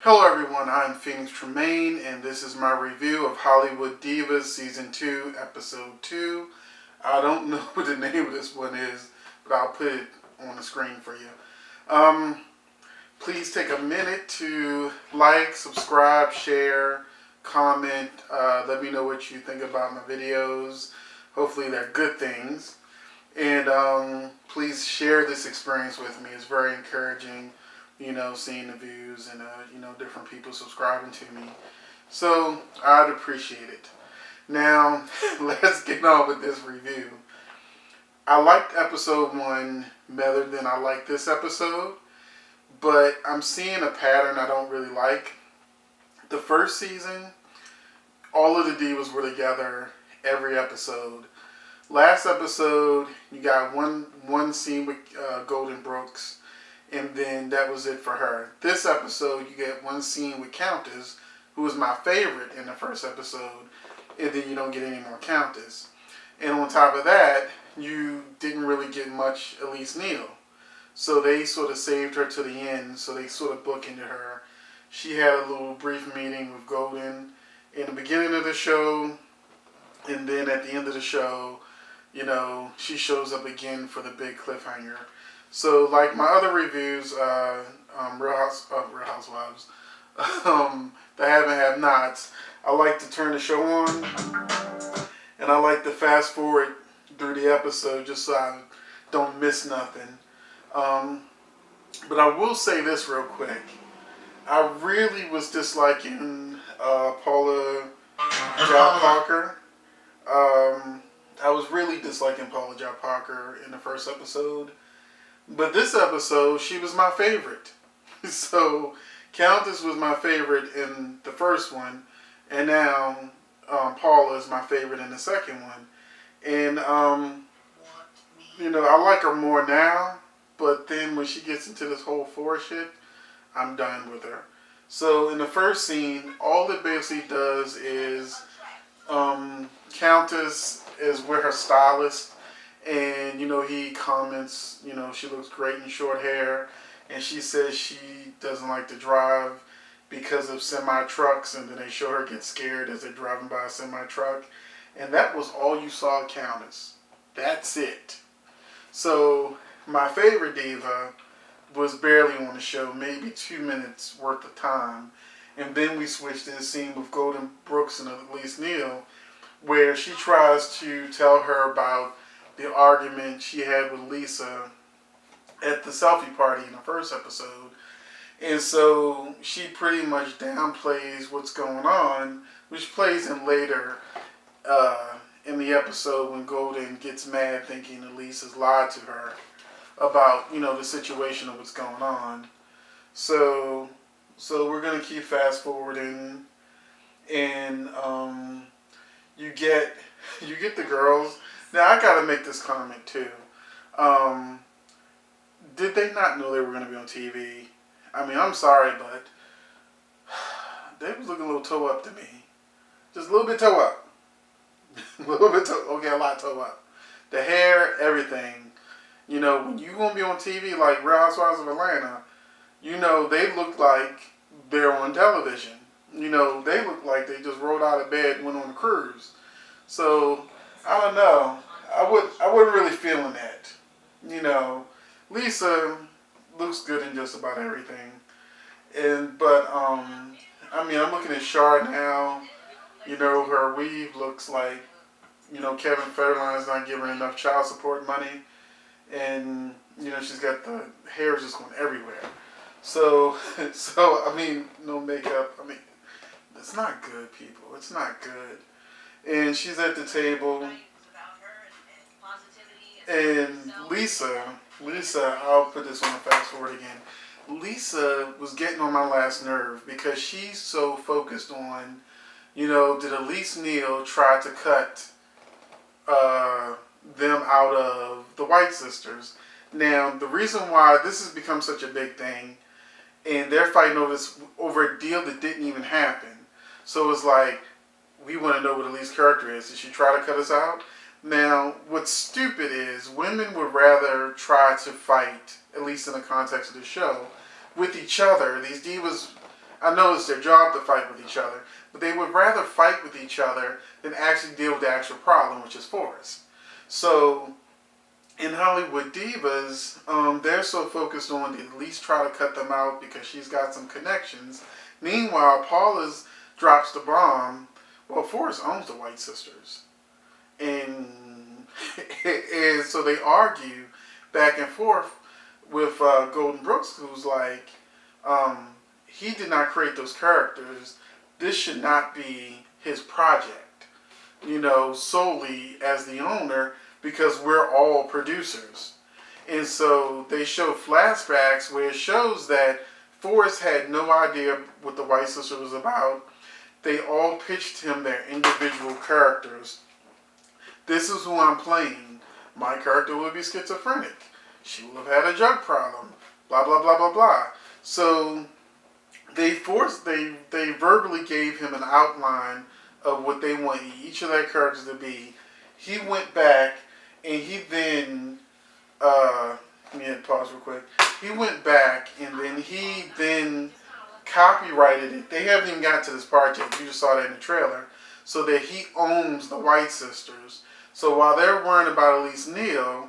Hello everyone, I'm Tremayne, and this is my review of Hollywood Divas Season 2, Episode 2. I don't know what the name of this one is, but I'll put it on the screen for you. Please take a minute to like, subscribe, share, comment, let me know what you think about my videos. Hopefully they're good things. And please share this experience with me. It's very encouraging, seeing the views and, different people subscribing to me. So I'd appreciate it. Now, let's get on with this review. I liked episode 1 better than I like this episode, but I'm seeing a pattern I don't really like. The first season, all of the divas were together every episode. Last episode, you got one scene with Golden Brooks, and then that was it for her. This episode, you get one scene with Countess, who was my favorite in the first episode, and then you don't get any more Countess. And on top of that, you didn't really get much Elise Neal. So they sort of saved her to the end, so they sort of bookended her. She had a little brief meeting with Golden in the beginning of the show, and then at the end of the show, she shows up again for the big cliffhanger. So, like my other reviews, Real Housewives, the Have and Have Nots, I like to turn the show on, and I like to fast forward through the episode just so I don't miss nothing. But I will say this real quick. I really was disliking Paula Parker. I was really disliking Paula Parker in the first episode. But this episode, she was my favorite. So, Countess was my favorite in the first one. And now, Paula is my favorite in the second one. And, I like her more now. But then when she gets into this whole four shit, I'm done with her. So, in the first scene, all it basically does is Countess is with her stylist, and he comments, she looks great in short hair, and she says she doesn't like to drive because of semi trucks, and then they show her get scared as they're driving by a semi truck, and that was all you saw of Countess. That's it. So my favorite diva was barely on the show, maybe 2 minutes worth of time, and then we switched to the scene with Golden Brooks and Elise Neal, where she tries to tell her about the argument she had with Lisa at the selfie party in the first episode. And so she pretty much downplays what's going on, which plays in later in the episode when Golden gets mad thinking Elise has lied to her about, the situation of what's going on. So we're going to keep fast forwarding, and you get the girls. Now I gotta make this comment too. Did they not know they were gonna be on TV? I mean, I'm sorry, but they was looking a little toe up to me. Just a little bit toe up. A little bit toe. Okay, a lot toe up. The hair, everything. When you gonna be on TV like Real Housewives of Atlanta, they look like they're on television. They look like they just rolled out of bed and went on a cruise. So I don't know. I wasn't really feeling that. Lisa looks good in just about everything. But I'm looking at Char now. Her weave looks like, Kevin Federline's not giving her enough child support money, and she's got the hair just going everywhere. So no makeup. It's not good, people. It's not good. And she's at the table, and Lisa, I'll put this on the fast forward again. Lisa was getting on my last nerve because she's so focused on, did Elise Neal try to cut them out of the White Sisters? Now, the reason why this has become such a big thing, and they're fighting over a deal that didn't even happen. So it's like, we want to know what Elise's character is. Did she try to cut us out? Now, what's stupid is women would rather try to fight, at least in the context of the show, with each other. These divas I know it's their job to fight with each other, but they would rather fight with each other than actually deal with the actual problem, which is Forrest. So in Hollywood Divas, they're so focused on at least try to cut them out because she's got some connections. Meanwhile, Paula's drops the bomb. Well, Forrest owns the White Sisters. And, and so they argue back and forth with Golden Brooks, who's like, he did not create those characters. This should not be his project, solely as the owner, because we're all producers. And so they show flashbacks where it shows that Forrest had no idea what the White Sister was about. They all pitched him their individual characters. This is who I'm playing. My character will be schizophrenic. She will have had a drug problem. Blah, blah, blah, blah, blah. So they verbally gave him an outline of what they want each of their characters to be. He went back and he then, let me pause real quick. He went back and then he copyrighted it. They haven't even got to this part yet. You just saw that in the trailer. So that he owns the White Sisters. So while they're worrying about Elise Neal,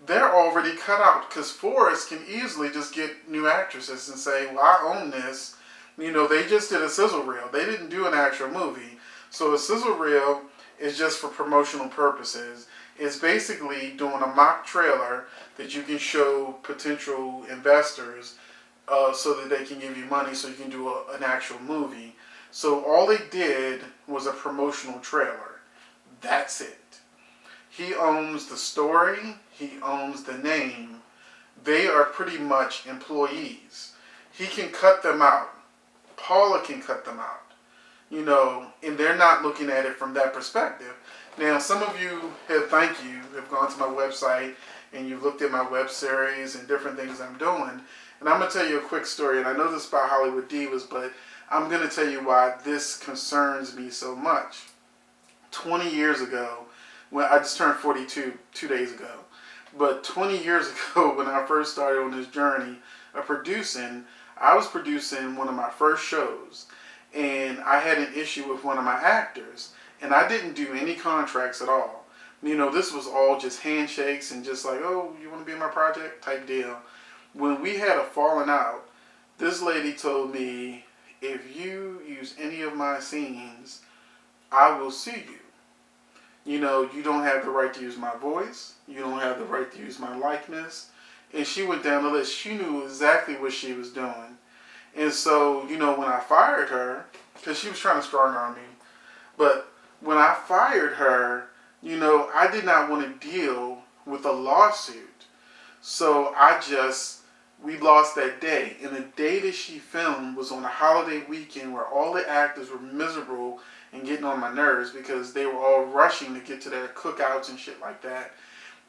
they're already cut out, because Forrest can easily just get new actresses and say, well, I own this. They just did a sizzle reel. They didn't do an actual movie. So a sizzle reel is just for promotional purposes. It's basically doing a mock trailer that you can show potential investors so that they can give you money so you can do an actual movie. So all they did was a promotional trailer. That's it. He owns the story. He owns the name. They are pretty much employees. He can cut them out. Paula can cut them out. And they're not looking at it from that perspective. Now, some of you have gone to my website and you've looked at my web series and different things I'm doing. And I'm going to tell you a quick story. And I know this about Hollywood Divas, but I'm going to tell you why this concerns me so much. 20 years ago, when I just turned 42 2 days ago, but 20 years ago when I first started on this journey of producing, I was producing one of my first shows. And I had an issue with one of my actors. And I didn't do any contracts at all. This was all just handshakes and just like, oh, you want to be in my project type deal. When we had a falling out, this lady told me, if you use any of my scenes, I will sue you. You don't have the right to use my voice. You don't have the right to use my likeness. And she went down the list. She knew exactly what she was doing. And so, when I fired her, because she was trying to strong arm me, but when I fired her, I did not want to deal with a lawsuit. So we lost that day. And the day that she filmed was on a holiday weekend where all the actors were miserable and getting on my nerves because they were all rushing to get to their cookouts and shit like that.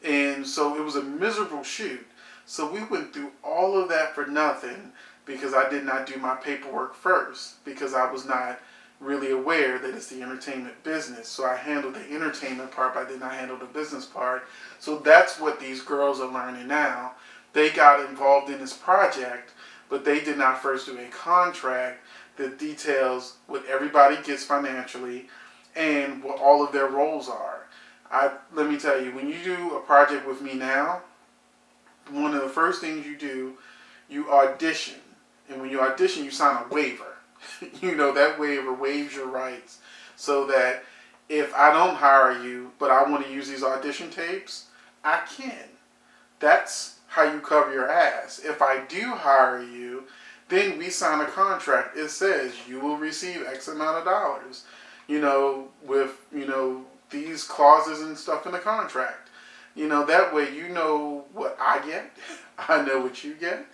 And so it was a miserable shoot. So we went through all of that for nothing because I did not do my paperwork first, because I was not really aware that it's the entertainment business. So I handled the entertainment part, but I did not handle the business part. So that's what these girls are learning now. They got involved in this project, but they did not first do a contract that details what everybody gets financially and what all of their roles are. Let me tell you, when you do a project with me now, one of the first things you do, you audition. And when you audition, you sign a waiver. That waiver waives your rights so that if I don't hire you, but I want to use these audition tapes, I can. That's how you cover your ass. If I do hire you, then we sign a contract. It says you will receive X amount of dollars, with, these clauses and stuff in the contract. That way you know what I get. I know what you get.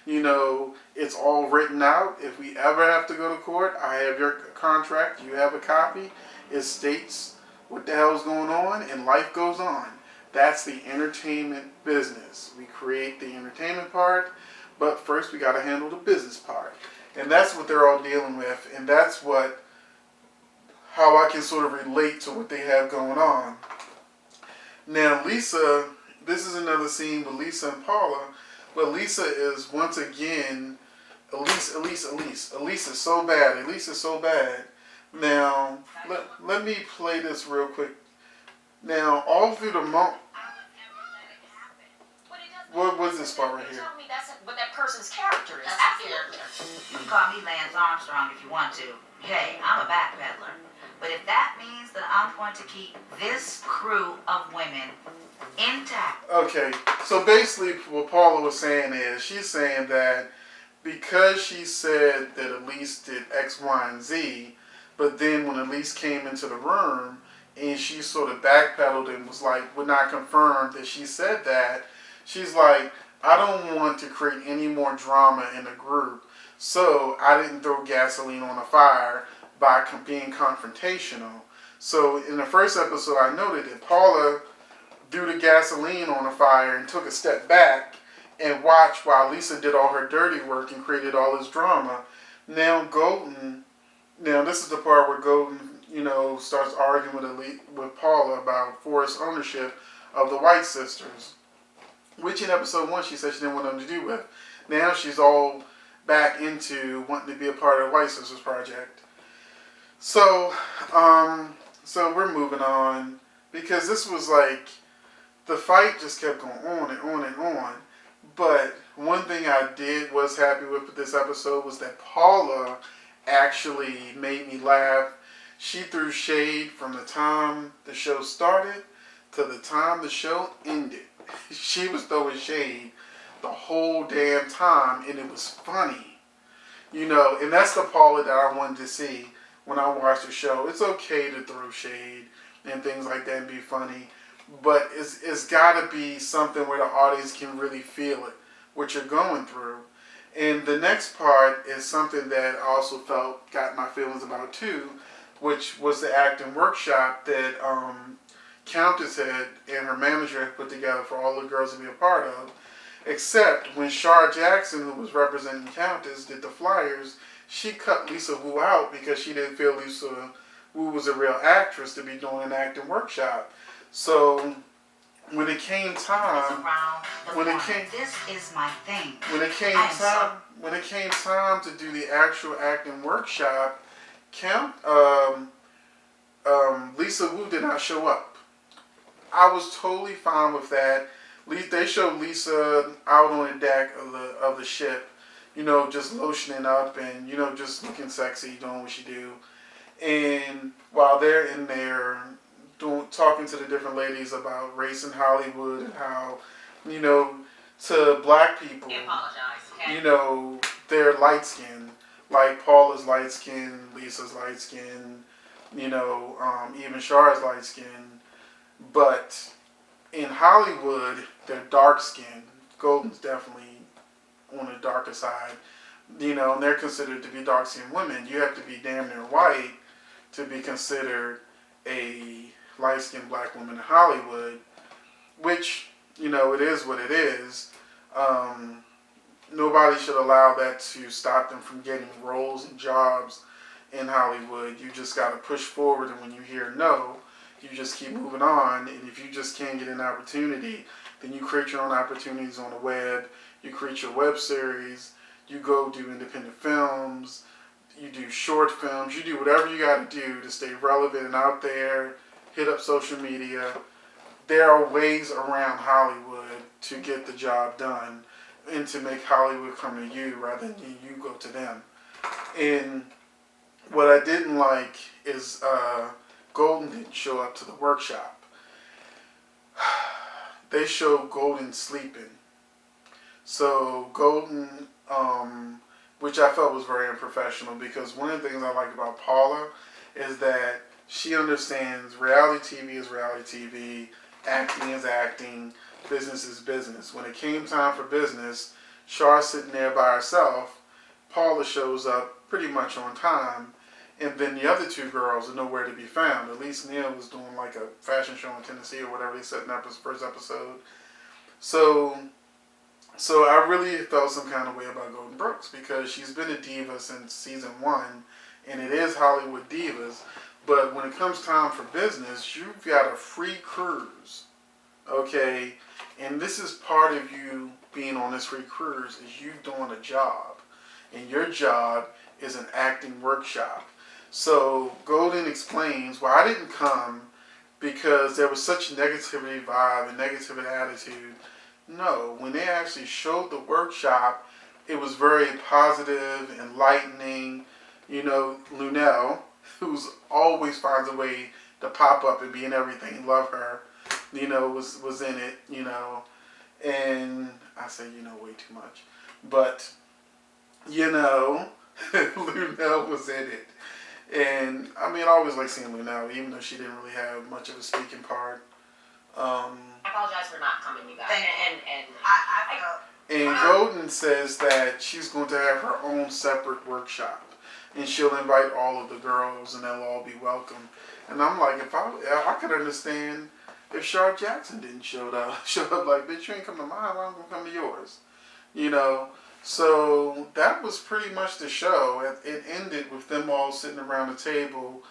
It's all written out. If we ever have to go to court, I have your contract. You have a copy. It states what the hell's going on, and life goes on. That's the entertainment business. We create the entertainment part, but first we got to handle the business part. And that's what they're all dealing with, and that's how I can sort of relate to what they have going on. Now, Lisa, this is another scene with Lisa and Paula, but Lisa is once again Elise is so bad. Elise is so bad. Now, let me play this real quick. Now, all through the month. What was this part right here? Tell me that's what that person's character is. That's his character. You can call me Lance Armstrong if you want to. Hey, I'm a backpedaler. But if that means that I'm going to keep this crew of women intact. Okay, so basically what Paula was saying is, she's saying that because she said that Elise did X, Y, and Z, but then when Elise came into the room and she sort of backpedaled and was like, would not confirm that she said that, she's like, I don't want to create any more drama in the group, so I didn't throw gasoline on the fire by being confrontational. So in the first episode, I noted that Paula threw the gasoline on the fire and took a step back and watched while Lisa did all her dirty work and created all this drama. Now this is the part where Golden, starts arguing with Paula about Forrest's ownership of the White Sisters, which in episode 1 she said she didn't want them to do with. Now she's all back into wanting to be a part of the White Sisters project. So we're moving on, because this was like, the fight just kept going on and on and on. But one thing I was happy with this episode was that Paula actually made me laugh. She threw shade from the time the show started to the time the show ended. She was throwing shade the whole damn time, and it was funny. And that's the Paula that I wanted to see when I watched the show. It's okay to throw shade and things like that and be funny, but it's got to be something where the audience can really feel it, what you're going through. And the next part is something that I also got my feelings about too, which was the acting workshop that Countess and her manager had put together for all the girls to be a part of. Except when Shar Jackson, who was representing Countess, did the flyers, she cut Lisa Wu out because she didn't feel Lisa Wu was a real actress to be doing an acting workshop. So when it came time, This is my thing. When it came time to do the actual acting workshop, Lisa Wu did not show up. I was totally fine with that. They showed Lisa out on the deck of the ship, just lotioning up and, just looking sexy, doing what she do. And while they're in there talking to the different ladies about race in Hollywood and how, to black people, they're light skinned. Like Paula's light skinned, Lisa's light skinned, even Char's light skinned. But in Hollywood, they're dark skinned. Golden's definitely on the darker side. And they're considered to be dark skinned women. You have to be damn near white to be considered a light skinned black woman in Hollywood, which, it is what it is. Nobody should allow that to stop them from getting roles and jobs in Hollywood. You just got to push forward, and when you hear no, you just keep moving on. And if you just can't get an opportunity, then you create your own opportunities on the web. You create your web series. You go do independent films. You do short films. You do whatever you got to do to stay relevant and out there. Hit up social media. There are ways around Hollywood to get the job done and to make Hollywood come to you rather than you go to them. And what I didn't like is Golden didn't show up to the workshop. They showed Golden sleeping. So Golden, which I felt was very unprofessional, because one of the things I like about Paula is that she understands reality TV is reality TV, acting is acting, business is business. When it came time for business, Char's sitting there by herself. Paula shows up pretty much on time. And then the other two girls are nowhere to be found. Elise Neal was doing like a fashion show in Tennessee or whatever they said in the first episode. So I really felt some kind of way about Golden Brooks, because she's been a diva since season 1, and it is Hollywood Divas. But when it comes time for business, you've got a free cruise, okay? And this is part of you being on this free cruise, is you doing a job. and your job is an acting workshop. So Golden explains why I didn't come because there was such negativity vibe and negative attitude. No, when they actually showed the workshop, it was very positive, enlightening. You know, Lunel, who's always finds a way to pop up and be in everything, love her, you know, was in it, you know, and I say, you know, way too much, but, you know, Lunel was in it. And I mean, I always like seeing Lunel, even though she didn't really have much of a speaking part. I apologize for not coming, you guys. And Golden says that she's going to have her own separate workshop, and she'll invite all of the girls, and they'll all be welcome. And I'm like, if I could understand if Shar Jackson didn't show up like, bitch, you ain't come to mine, why I'm gonna come to yours, you know. So that was pretty much the show. It ended with them all sitting around the table,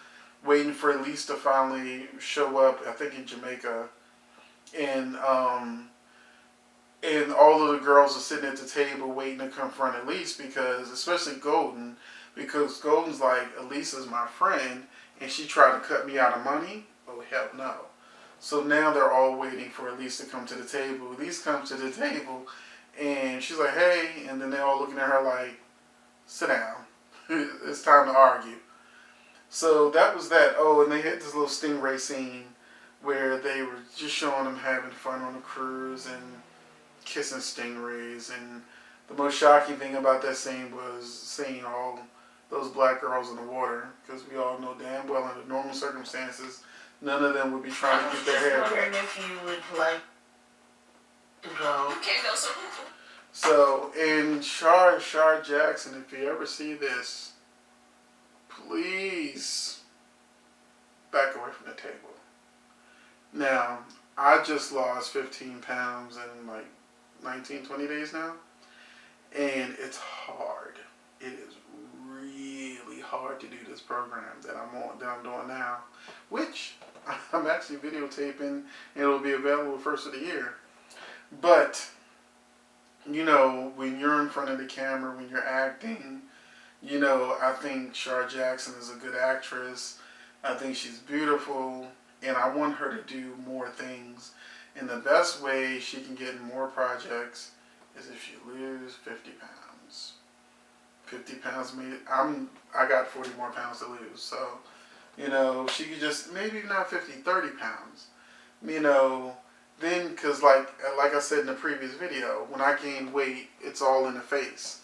waiting for Elise to finally show up. I think in Jamaica, and all of the girls are sitting at the table waiting to confront Elise because, especially Golden, because Golden's like, Elise is my friend, and she tried to cut me out of money. Oh hell no! So now they're all waiting for Elise to come to the table. Elise comes to the table. And she's like, hey, and then they're all looking at her like, sit down. It's time to argue. So that was that. Oh, and they had this little stingray scene where they were just showing them having fun on the cruise and kissing stingrays. And the most shocking thing about that scene was seeing all those black girls in the water, because we all know damn well under normal circumstances, none of them would be trying to get their hair cut. If you would like to go. You can't go, So, in Shar Jackson, if you ever see this, please back away from the table. Now, I just lost 15 pounds in like 19, 20 days now. And it's hard. It is really hard to do this program that I'm doing now. Which I'm actually videotaping, and it'll be available first of the year. But, you know, when you're in front of the camera, when you're acting, you know, I think Shar Jackson is a good actress. I think she's beautiful, and I want her to do more things. And the best way she can get in more projects is if she lose 50 pounds. 50 pounds, I got 40 more pounds to lose. So, you know, she could just, maybe not 50, 30 pounds. You know, then, because like I said in the previous video, when I gain weight, it's all in the face.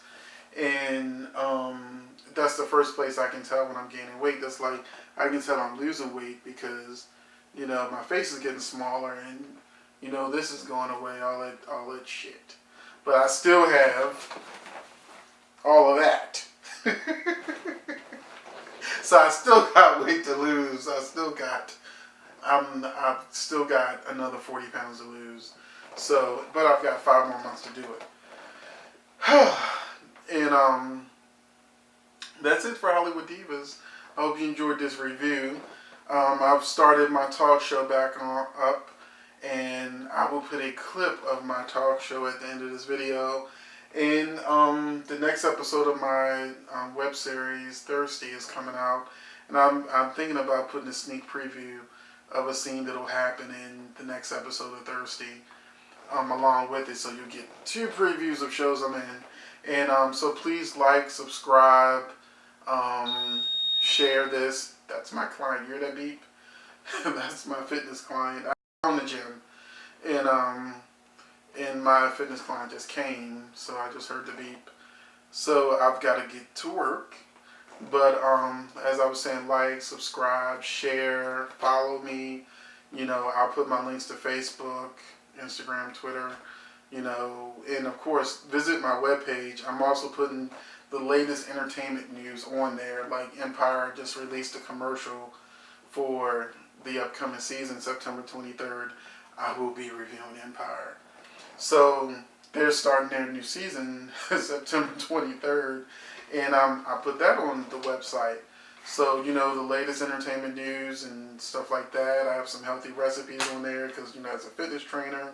And that's the first place I can tell when I'm gaining weight. That's like, I can tell I'm losing weight because, you know, my face is getting smaller and, you know, this is going away, all that shit. But I still have all of that. So I still got weight to lose. I've still got another 40 pounds to lose. So, but I've got 5 more months to do it. And that's it for Hollywood Divas. I hope you enjoyed this review. I've started my talk show back up, and I will put a clip of my talk show at the end of this video. And the next episode of my web series, Thirsty, is coming out, and I'm thinking about putting a sneak preview of a scene that'll happen in the next episode of Thirsty, along with it, so you'll get 2 previews of shows I'm in. And so please like, subscribe, share this. That's my client. You hear that beep? That's my fitness client. I'm in the gym, and my fitness client just came, so I just heard the beep. So I've got to get to work. But as I was saying, like, subscribe, share, follow me. You know, I'll put my links to Facebook, Instagram, Twitter. You know, and of course, visit my webpage. I'm also putting the latest entertainment news on there. Like Empire just released a commercial for the upcoming season, September 23rd. I will be reviewing Empire. So they're starting their new season September 23rd, and I put that on the website. So, you know, the latest entertainment news and stuff like that. I have some healthy recipes on there because, you know, as a fitness trainer,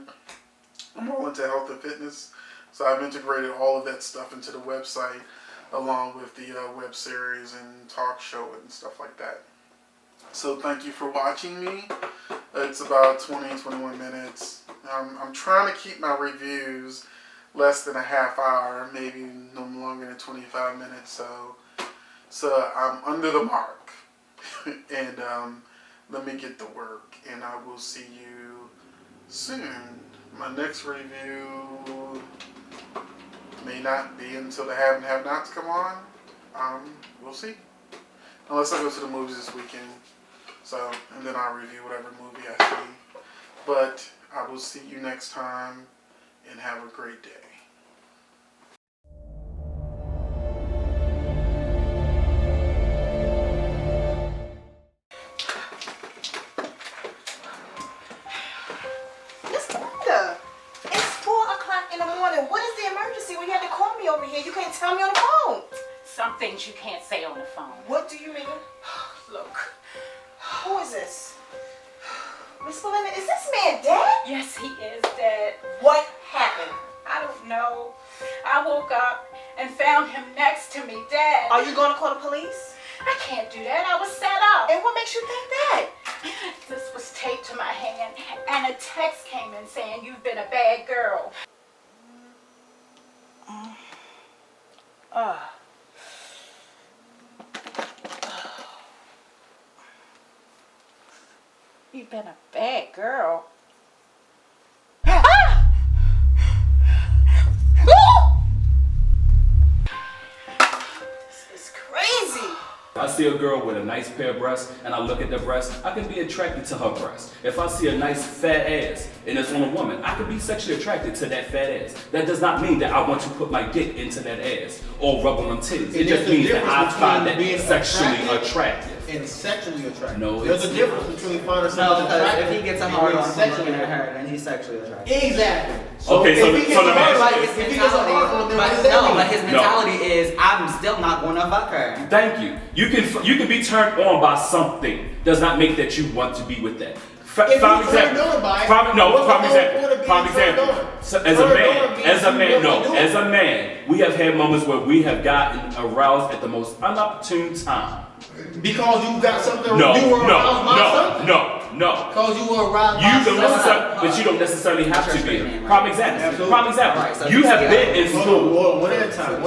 I'm all into health and fitness. So I've integrated all of that stuff into the website. along with the web series and talk show and stuff like that. So thank you for watching me. It's about 20-21 minutes. I'm trying to keep my reviews less than a half hour, maybe no longer than 25 minutes. So I'm under the mark. And let me get to work, and I will see you soon. My next review may not be until the have and have nots come on. We'll see. Unless I go to the movies this weekend. So, and then I'll review whatever movie I see. But I will see you next time, and have a great day. Miss Paula, it's 4 o'clock in the morning. What is the emergency when you have to call me over here? You can't tell me on the phone. Some things you can't say on the phone. What do you mean? Look. Who is this? Miss Belinda, is this man dead? Yes, he is dead. What happened? I don't know. I woke up and found him next to me, dead. Are you going to call the police? I can't do that. I was set up. And what makes you think that? This was taped to my hand, and a text came in saying, "You've been a bad girl." You've been a bad girl. This is crazy. If I see a girl with a nice pair of breasts and I look at the breasts, I can be attracted to her breasts. If I see a nice fat ass and it's on a woman, I can be sexually attracted to that fat ass. That does not mean that I want to put my dick into that ass or rub on them titties. It just means that I find that sexually attractive. And sexually attractive. No, there's a difference between finding something because attractive if he gets a hard on from sexually looking at her, then he's sexually attracted. Exactly. Okay, so if he gets a hard like, on, if he gets a hard on, then what does No, that but mean? his mentality is, I'm still not going to fuck her. Thank you. You can be turned on by something. Does not make that you want to be with that. If he's turned on by it, Prime example. So as a man, we have had moments where we have gotten aroused at the most inopportune time. Because you got something, you were aroused by something. No. Because you were aroused by something. But you don't necessarily have to be. Right. Prime example. Right, so You have been in school. Well, one at a time.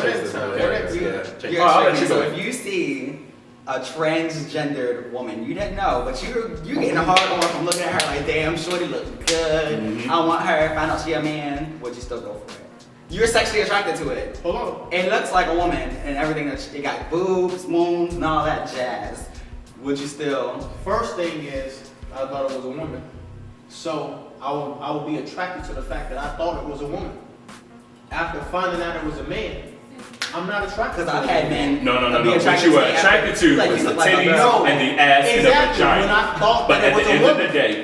So if you see a transgendered woman you didn't know, but you're getting a hard on from looking at her like, damn, shorty look good. Mm-hmm. I want her. Find out she a man. Would you still go for it? You're sexually attracted to it. Hold on. It looks like a woman and everything. It got boobs, moons, and all that jazz. Would you still? First thing is, I thought it was a woman. So I would be attracted to the fact that I thought it was a woman. After finding out it was a man, I'm not attracted to Because I've it. had men. No. be What you were attracted to like, was you the look like a titties girl. and the ass and the Exactly. vagina. When I thought But that at it was the a end of woman. the day,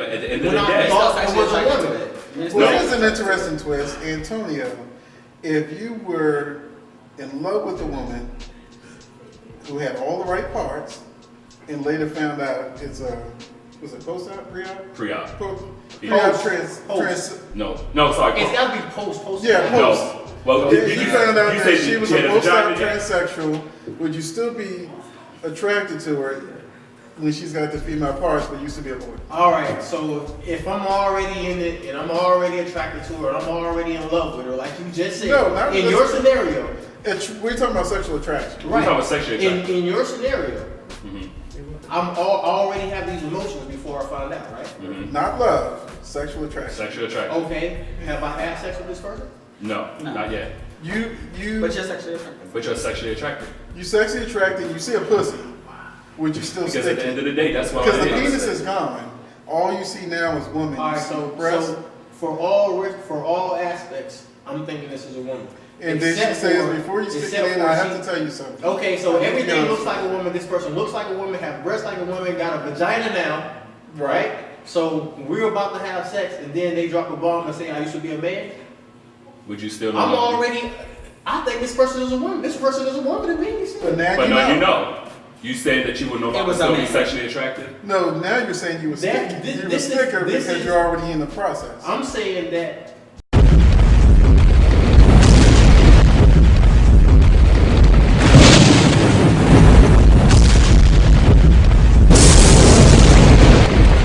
When I thought it was a woman. Well, here's an interesting twist. Antonio, if you were in love with a woman who had all the right parts and later found out it's a, was it post-op, pre-op? Pre-op. Pre-op trans. No, sorry. It's got to be post. Yeah, post. No. Well, If you found out that she was a had post-op vagina? transsexual, would you still be attracted to her when she's got the female parts but used to be a boy? Alright, so if I'm already in it and I'm already attracted to her and I'm already in love with her, like you just said, No, not in this- your scenario, We're talking about sexual attraction. We're talking about sexually attracted. in your scenario, I already have these emotions before I find out, right? Not love, sexual attraction. Sexually attracted. Okay, have I had sex with this person? No, not yet. You But you're sexually attracted. But you're sexually attracted. you sexually attracted, you see a pussy, would you still Because stick at the end it? of the day, that's what Because the it penis is. is gone. All you see now is women. Alright, You see so breasts. for all aspects, I'm thinking this is a woman. And then she Except says, for- before you stick except it in, for I have she- to tell you something. Okay, so I'm everything gonna be looks like honest a woman. This person looks like a woman, have breasts like a woman, got a vagina now, right? So we're about to have sex, and then they drop a bomb and say, "I used to be a man." Would you still? I'm already. I think this person is a woman. This person is a woman to me. You see? But now But you no, know. you know. You said that you would no It longer was a still be man. sexually attracted. No, now you're saying you were That- sticker. this- You're a this is- sticker this because is- you're already in the process. I'm saying that